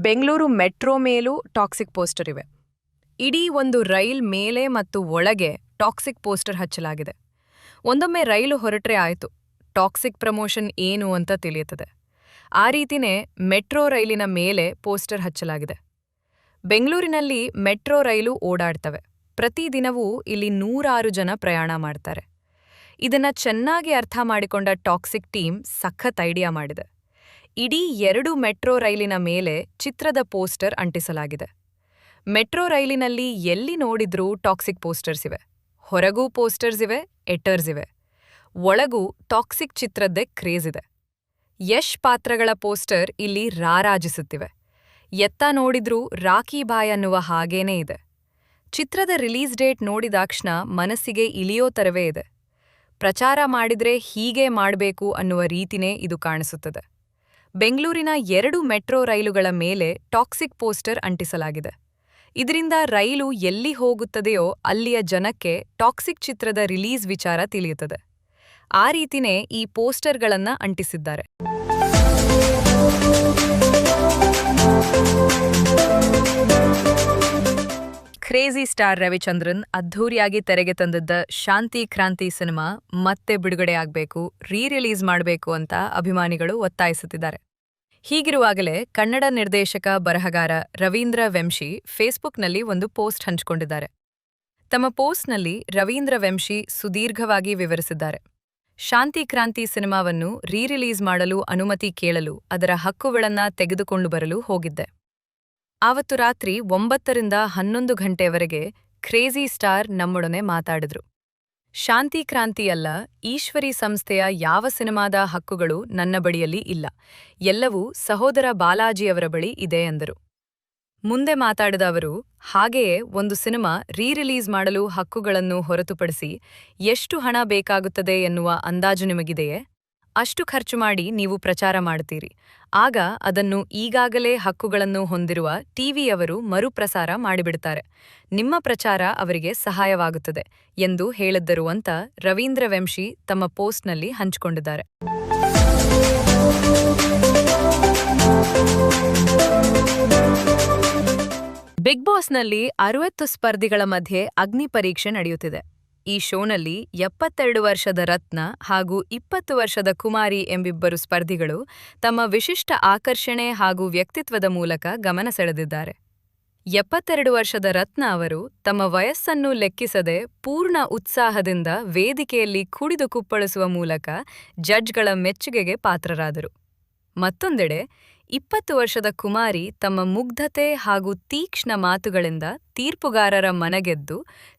Bengaluru metro ಮೇಲೂ toxic poster ಇವೆ. ಇಡೀ ಒಂದು ರೈಲ್ ಮೇಲೆ ಮತ್ತು ಒಳಗೆ ಟಾಕ್ಸಿಕ್ ಪೋಸ್ಟರ್ ಹಚ್ಚಲಾಗಿದೆ. ಒಂದೊಮ್ಮೆ ರೈಲು ಹೊರಟ್ರೆ ಆಯಿತು, ಟಾಕ್ಸಿಕ್ ಪ್ರಮೋಷನ್ ಏನು ಅಂತ ತಿಳಿಯುತ್ತದೆ. ಆ ರೀತಿನೇ ಮೆಟ್ರೋ ರೈಲಿನ ಮೇಲೆ ಪೋಸ್ಟರ್ ಹಚ್ಚಲಾಗಿದೆ. ಬೆಂಗಳೂರಿನಲ್ಲಿ ಮೆಟ್ರೋ ರೈಲು ಓಡಾಡ್ತವೆ. ಪ್ರತಿದಿನವೂ ಇಲ್ಲಿ 106 ಜನ ಪ್ರಯಾಣ ಮಾಡ್ತಾರೆ. ಇದನ್ನ ಚೆನ್ನಾಗಿ ಅರ್ಥ ಮಾಡಿಕೊಂಡ ಟಾಕ್ಸಿಕ್ ಟೀಮ್ ಸಖತ್ ಐಡಿಯಾ ಮಾಡಿದೆ. ಇಡೀ 2 ಮೆಟ್ರೋ ರೈಲಿನ ಮೇಲೆ ಚಿತ್ರದ ಪೋಸ್ಟರ್ ಅಂಟಿಸಲಾಗಿದೆ. ಮೆಟ್ರೋ ರೈಲಿನಲ್ಲಿ ಎಲ್ಲಿ ನೋಡಿದ್ರೂ ಟಾಕ್ಸಿಕ್ ಪೋಸ್ಟರ್ಸ್ ಇವೆ. ಹೊರಗೂ ಪೋಸ್ಟರ್ಸ್ ಇವೆ, ಎಟರ್ಸ್ ಇವೆ. ಒಳಗೂ ಟಾಕ್ಸಿಕ್ ಚಿತ್ರದ್ದೇ ಕ್ರೇಜ್ ಇದೆ. ಯಶ್ ಪಾತ್ರಗಳ ಪೋಸ್ಟರ್ ಇಲ್ಲಿ ರಾರಾಜಿಸುತ್ತಿವೆ. ಎತ್ತ ನೋಡಿದ್ರೂ ರಾಖಿ ಬಾಯ್ ಅನ್ನುವ ಹಾಗೇನೇ ಇದೆ. ಚಿತ್ರದ ರಿಲೀಸ್ ಡೇಟ್ ನೋಡಿದಾಕ್ಷಣ ಮನಸ್ಸಿಗೆ ಇಳಿಯೋ ತರವೇ ಇದೆ. ಪ್ರಚಾರ ಮಾಡಿದ್ರೆ ಹೀಗೆ ಮಾಡಬೇಕು ಅನ್ನುವ ರೀತಿನೇ ಇದು ಕಾಣಿಸುತ್ತದೆ. ಬೆಂಗಳೂರಿನ 2 ಮೆಟ್ರೋ ರೈಲುಗಳ ಮೇಲೆ ಟಾಕ್ಸಿಕ್ ಪೋಸ್ಟರ್ ಅಂಟಿಸಲಾಗಿದೆ. ಇದರಿಂದ ರೈಲು ಎಲ್ಲಿ ಹೋಗುತ್ತದೆಯೋ ಅಲ್ಲಿಯ ಜನಕ್ಕೆ ಟಾಕ್ಸಿಕ್ ಚಿತ್ರದ ರಿಲೀಸ್ ವಿಚಾರ ತಿಳಿಯುತ್ತದೆ. ಆ ರೀತಿನೇ ಈ ಪೋಸ್ಟರ್ಗಳನ್ನ ಅಂಟಿಸಿದ್ದಾರೆ. ಕ್ರೇಜಿ ಸ್ಟಾರ್ ರವಿಚಂದ್ರನ್ ಅದ್ಧೂರಿಯಾಗಿ ತೆರೆಗೆ ತಂದಿದ್ದ ಶಾಂತಿ ಕ್ರಾಂತಿ ಸಿನಿಮಾ ಮತ್ತೆ ಬಿಡುಗಡೆಯಾಗಬೇಕು, ರೀ-ರಿಲೀಸ್ ಮಾಡಬೇಕು ಅಂತ ಅಭಿಮಾನಿಗಳು ಒತ್ತಾಯಿಸುತ್ತಿದ್ದಾರೆ. ಹೀಗಿರುವಾಗಲೇ ಕನ್ನಡ ನಿರ್ದೇಶಕ ಬರಹಗಾರ ರವೀಂದ್ರ ವೆಂಶಿ ಫೇಸ್ಬುಕ್ನಲ್ಲಿ ಒಂದು ಪೋಸ್ಟ್ ಹಂಚಿಕೊಂಡಿದ್ದಾರೆ. ತಮ್ಮ ಪೋಸ್ಟ್ನಲ್ಲಿ ರವೀಂದ್ರ ವೆಂಶಿ ಸುದೀರ್ಘವಾಗಿ ವಿವರಿಸಿದ್ದಾರೆ. ಶಾಂತಿ ಕ್ರಾಂತಿ ಸಿನಿಮಾವನ್ನು ರೀ-ರಿಲೀಸ್ ಮಾಡಲು ಅನುಮತಿ ಕೇಳಲು ಅದರ ಹಕ್ಕುಗಳನ್ನ ತೆಗೆದುಕೊಂಡು ಬರಲು ಹೋಗಿದ್ದೆ. ಆವತ್ತು ರಾತ್ರಿ 9 ರಿಂದ 11 ಗಂಟೆಯವರೆಗೆ ಕ್ರೇಜಿ ಸ್ಟಾರ್ ನಮ್ಮೊಡನೆ ಮಾತಾಡಿದ್ರು. ಶಾಂತಿ ಕ್ರಾಂತಿಯಲ್ಲ, ಈಶ್ವರಿ ಸಂಸ್ಥೆಯ ಯಾವ ಸಿನಿಮಾದ ಹಕ್ಕುಗಳು ನನ್ನ ಬಳಿಯಲ್ಲಿ ಇಲ್ಲ, ಎಲ್ಲವೂ ಸಹೋದರ ಬಾಲಾಜಿಯವರ ಬಳಿ ಇದೆ ಎಂದರು. ಮುಂದೆ ಮಾತಾಡಿದ ಅವರು, ಹಾಗೆಯೇ ಒಂದು ಸಿನಿಮಾ ರೀ-ರಿಲೀಸ್ ಮಾಡಲು ಹಕ್ಕುಗಳನ್ನು ಹೊರತುಪಡಿಸಿ ಎಷ್ಟು ಹಣ ಬೇಕಾಗುತ್ತದೆ ಎನ್ನುವ ಅಂದಾಜು ನಿಮಗಿದೆಯೇ? ಅಷ್ಟು ಖರ್ಚು ಮಾಡಿ ನೀವು ಪ್ರಚಾರ ಮಾಡುತ್ತೀರಿ. ಆಗ ಅದನ್ನು ಈಗಾಗಲೇ ಹಕ್ಕುಗಳನ್ನು ಹೊಂದಿರುವ ಟಿವಿಯವರು ಮರುಪ್ರಸಾರ ಮಾಡಿಬಿಡುತ್ತಾರೆ. ನಿಮ್ಮ ಪ್ರಚಾರ ಅವರಿಗೆ ಸಹಾಯವಾಗುತ್ತದೆ ಎಂದು ಹೇಳಿದ್ದರು ಅಂತ ರವೀಂದ್ರ ವೆಂಶಿ ತಮ್ಮ ಪೋಸ್ಟ್ನಲ್ಲಿ ಹಂಚಿಕೊಂಡಿದ್ದಾರೆ. ಬಿಗ್ ಬಾಸ್ನಲ್ಲಿ 60 ಸ್ಪರ್ಧಿಗಳ ಮಧ್ಯೆ ಅಗ್ನಿ ಪರೀಕ್ಷೆ ನಡೆಯುತ್ತಿದೆ. ಈ ಶೋನಲ್ಲಿ 72 ವರ್ಷದ ರತ್ನ ಹಾಗೂ 20 ವರ್ಷದ ಕುಮಾರಿ ಎಂಬಿಬ್ಬರು ಸ್ಪರ್ಧಿಗಳು ತಮ್ಮ ವಿಶಿಷ್ಟ ಆಕರ್ಷಣೆ ಹಾಗೂ ವ್ಯಕ್ತಿತ್ವದ ಮೂಲಕ ಗಮನ ಸೆಳೆದಿದ್ದಾರೆ. 72 ವರ್ಷದ ರತ್ನ ಅವರು ತಮ್ಮ ವಯಸ್ಸನ್ನು ಲೆಕ್ಕಿಸದೆ ಪೂರ್ಣ ಉತ್ಸಾಹದಿಂದ ವೇದಿಕೆಯಲ್ಲಿ ಕುಡಿದು ಕುಪ್ಪಳಿಸುವ ಮೂಲಕ ಜಡ್ಜ್ಗಳ ಮೆಚ್ಚುಗೆಗೆ ಪಾತ್ರರಾದರು. ಮತ್ತೊಂದೆಡೆ 20 ವರ್ಷದ ಕುಮಾರಿ ತಮ್ಮ ಮುಗ್ಧತೆ ಹಾಗೂ ತೀಕ್ಷ್ಣ ಮಾತುಗಳಿಂದ ತೀರ್ಪುಗಾರರ ಮನಗೆದ್ದು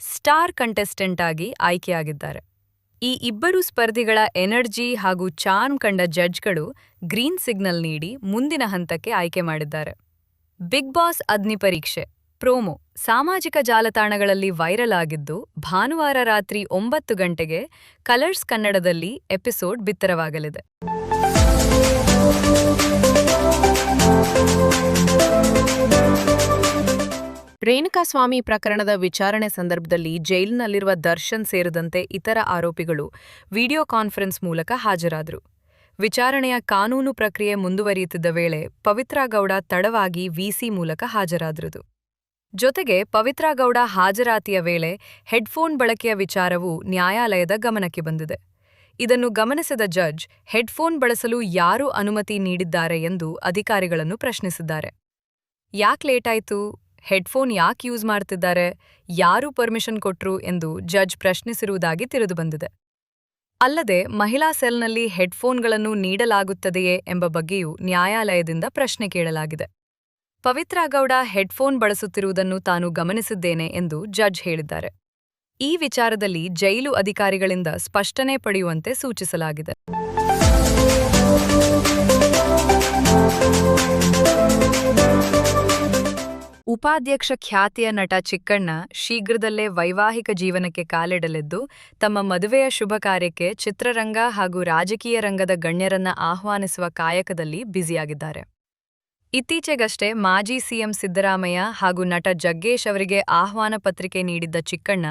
ಸ್ಟಾರ್ ಕಂಟೆಸ್ಟೆಂಟ್ ಆಗಿ ಆಯ್ಕೆಯಾಗಿದ್ದಾರೆ. ಈ ಇಬ್ಬರು ಸ್ಪರ್ಧಿಗಳ ಎನರ್ಜಿ ಹಾಗೂ ಚಾರ್ಮ್ ಕಂಡ ಜಡ್ಜ್ಗಳು ಗ್ರೀನ್ ಸಿಗ್ನಲ್ ನೀಡಿ ಮುಂದಿನ ಹಂತಕ್ಕೆ ಆಯ್ಕೆ ಮಾಡಿದ್ದಾರೆ. ಬಿಗ್ ಬಾಸ್ ಅಗ್ನಿ ಪರೀಕ್ಷೆ ಪ್ರೋಮೋ ಸಾಮಾಜಿಕ ಜಾಲತಾಣಗಳಲ್ಲಿ ವೈರಲ್ ಆಗಿದ್ದು, ಭಾನುವಾರ ರಾತ್ರಿ 9 ಗಂಟೆಗೆ ಕಲರ್ಸ್ ಕನ್ನಡದಲ್ಲಿ ಎಪಿಸೋಡ್ ಬಿತ್ತರವಾಗಲಿದೆ. ರೇಣುಕಾಸ್ವಾಮಿ ಪ್ರಕರಣದ ವಿಚಾರಣೆ ಸಂದರ್ಭದಲ್ಲಿ ಜೈಲಿನಲ್ಲಿರುವ ದರ್ಶನ್ ಸೇರಿದಂತೆ ಇತರ ಆರೋಪಿಗಳು ವಿಡಿಯೋ ಕಾನ್ಫರೆನ್ಸ್ ಮೂಲಕ ಹಾಜರಾದರು. ವಿಚಾರಣೆಯ ಕಾನೂನು ಪ್ರಕ್ರಿಯೆ ಮುಂದುವರಿಯುತ್ತಿದ್ದ ವೇಳೆ ಪವಿತ್ರಾ ಗೌಡ ತಡವಾಗಿ ವಿಸಿ ಮೂಲಕ ಹಾಜರಾದರು. ಜೊತೆಗೆ ಪವಿತ್ರಾ ಗೌಡ ಹಾಜರಾತಿಯ ವೇಳೆ ಹೆಡ್ಫೋನ್ ಬಳಕೆಯ ವಿಚಾರವೂ ನ್ಯಾಯಾಲಯದ ಗಮನಕ್ಕೆ ಬಂದಿದೆ. ಇದನ್ನು ಗಮನಿಸಿದ ಜಡ್ಜ್ ಹೆಡ್ಫೋನ್ ಬಳಸಲು ಯಾರು ಅನುಮತಿ ನೀಡಿದ್ದಾರೆ ಎಂದು ಅಧಿಕಾರಿಗಳನ್ನು ಪ್ರಶ್ನಿಸಿದ್ದಾರೆ. ಯಾಕೆ ಲೇಟಾಯ್ತು, ಹೆಡ್ಫೋನ್ ಯಾಕೆ ಯೂಸ್ ಮಾಡ್ತಿದ್ದಾರೆ, ಯಾರು ಪರ್ಮಿಷನ್ ಕೊಟ್ರು ಎಂದು ಜಡ್ಜ್ ಪ್ರಶ್ನಿಸಿರುವುದಾಗಿ ತಿಳಿದುಬಂದಿದೆ. ಅಲ್ಲದೆ ಮಹಿಳಾ ಸೆಲ್ನಲ್ಲಿ ಹೆಡ್ಫೋನ್ಗಳನ್ನು ನೀಡಲಾಗುತ್ತದೆಯೇ ಎಂಬ ಬಗ್ಗೆಯೂ ನ್ಯಾಯಾಲಯದಿಂದ ಪ್ರಶ್ನೆ ಕೇಳಲಾಗಿದೆ. ಪವಿತ್ರಾ ಗೌಡ ಹೆಡ್ಫೋನ್ ಬಳಸುತ್ತಿರುವುದನ್ನು ತಾನು ಗಮನಿಸಿದ್ದೇನೆ ಎಂದು ಜಡ್ಜ್ ಹೇಳಿದ್ದಾರೆ. ಈ ವಿಚಾರದಲ್ಲಿ ಜೈಲು ಅಧಿಕಾರಿಗಳಿಂದ ಸ್ಪಷ್ಟನೆ ಪಡೆಯುವಂತೆ ಸೂಚಿಸಲಾಗಿದೆ. ಉಪಾಧ್ಯಕ್ಷ ಖ್ಯಾತಿಯ ನಟ ಚಿಕ್ಕಣ್ಣ ಶೀಘ್ರದಲ್ಲೇ ವೈವಾಹಿಕ ಜೀವನಕ್ಕೆ ಕಾಲಿಡಲಿದ್ದು, ತಮ್ಮ ಮದುವೆಯ ಶುಭ ಕಾರ್ಯಕ್ಕೆ ಚಿತ್ರರಂಗ ಹಾಗೂ ರಾಜಕೀಯ ರಂಗದ ಗಣ್ಯರನ್ನ ಆಹ್ವಾನಿಸುವ ಕಾಯಕದಲ್ಲಿ ಬ್ಯುಸಿಯಾಗಿದ್ದಾರೆ. ಇತ್ತೀಚೆಗಷ್ಟೇ ಮಾಜಿ ಸಿಎಂ ಸಿದ್ದರಾಮಯ್ಯ ಹಾಗೂ ನಟ ಜಗ್ಗೇಶ್ ಅವರಿಗೆ ಆಹ್ವಾನ ಪತ್ರಿಕೆ ನೀಡಿದ್ದ ಚಿಕ್ಕಣ್ಣ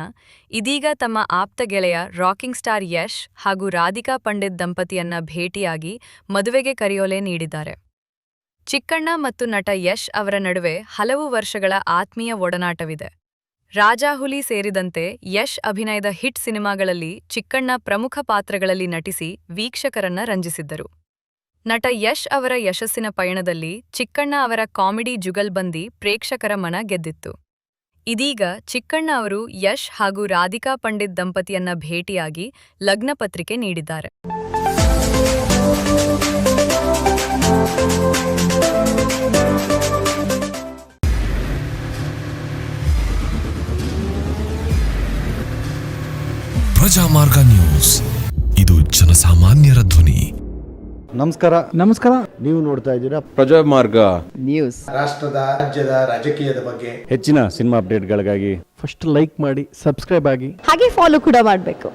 ಇದೀಗ ತಮ್ಮ ಆಪ್ತ ಗೆಳೆಯ ರಾಕಿಂಗ್ ಸ್ಟಾರ್ ಯಶ್ ಹಾಗೂ ರಾಧಿಕಾ ಪಂಡಿತ್ ದಂಪತಿಯನ್ನ ಭೇಟಿಯಾಗಿ ಮದುವೆಗೆ ಕರೆಯೋಲೆ ನೀಡಿದ್ದಾರೆ. ಚಿಕ್ಕಣ್ಣ ಮತ್ತು ನಟ ಯಶ್ ಅವರ ನಡುವೆ ಹಲವು ವರ್ಷಗಳ ಆತ್ಮೀಯ ಒಡನಾಟವಿದೆ. ರಾಜಾಹುಲಿ ಸೇರಿದಂತೆ ಯಶ್ ಅಭಿನಯದ ಹಿಟ್ ಸಿನಿಮಾಗಳಲ್ಲಿ ಚಿಕ್ಕಣ್ಣ ಪ್ರಮುಖ ಪಾತ್ರಗಳಲ್ಲಿ ನಟಿಸಿ ವೀಕ್ಷಕರನ್ನ ರಂಜಿಸಿದ್ದರು. ನಟ ಯಶ್ ಅವರ ಯಶಸ್ಸಿನ ಪಯಣದಲ್ಲಿ ಚಿಕ್ಕಣ್ಣ ಅವರ ಕಾಮಿಡಿ ಜುಗಲ್ಬಂದಿ ಪ್ರೇಕ್ಷಕರ ಮನ ಗೆದ್ದಿತ್ತು. ಇದೀಗ ಚಿಕ್ಕಣ್ಣ ಅವರು ಯಶ್ ಹಾಗೂ ರಾಧಿಕಾ ಪಂಡಿತ್ ದಂಪತಿಯನ್ನ ಭೇಟಿಯಾಗಿ ಲಗ್ನ ಪತ್ರಿಕೆ ನೀಡಿದ್ದಾರೆ. ಪ್ರಜಾಮಾರ್ಗ ನ್ಯೂಸ್, ಇದು ಜನಸಾಮಾನ್ಯರ ಧ್ವನಿ. ನಮಸ್ಕಾರ. ನೀವು ನೋಡ್ತಾ ಇದ್ದೀರಾ ಪ್ರಜಾಮಾರ್ಗ ನ್ಯೂಸ್. ರಾಷ್ಟ್ರದ ರಾಜ್ಯದ ರಾಜಕೀಯದ ಬಗ್ಗೆ ಹೆಚ್ಚಿನ ಸಿನಿಮಾ ಅಪ್ಡೇಟ್ಗಳಿಗಾಗಿ ಫಸ್ಟ್ ಲೈಕ್ ಮಾಡಿ, ಸಬ್ಸ್ಕ್ರೈಬ್ ಆಗಿ, ಹಾಗೆ ಫಾಲೋ ಕೂಡ ಮಾಡಬೇಕು.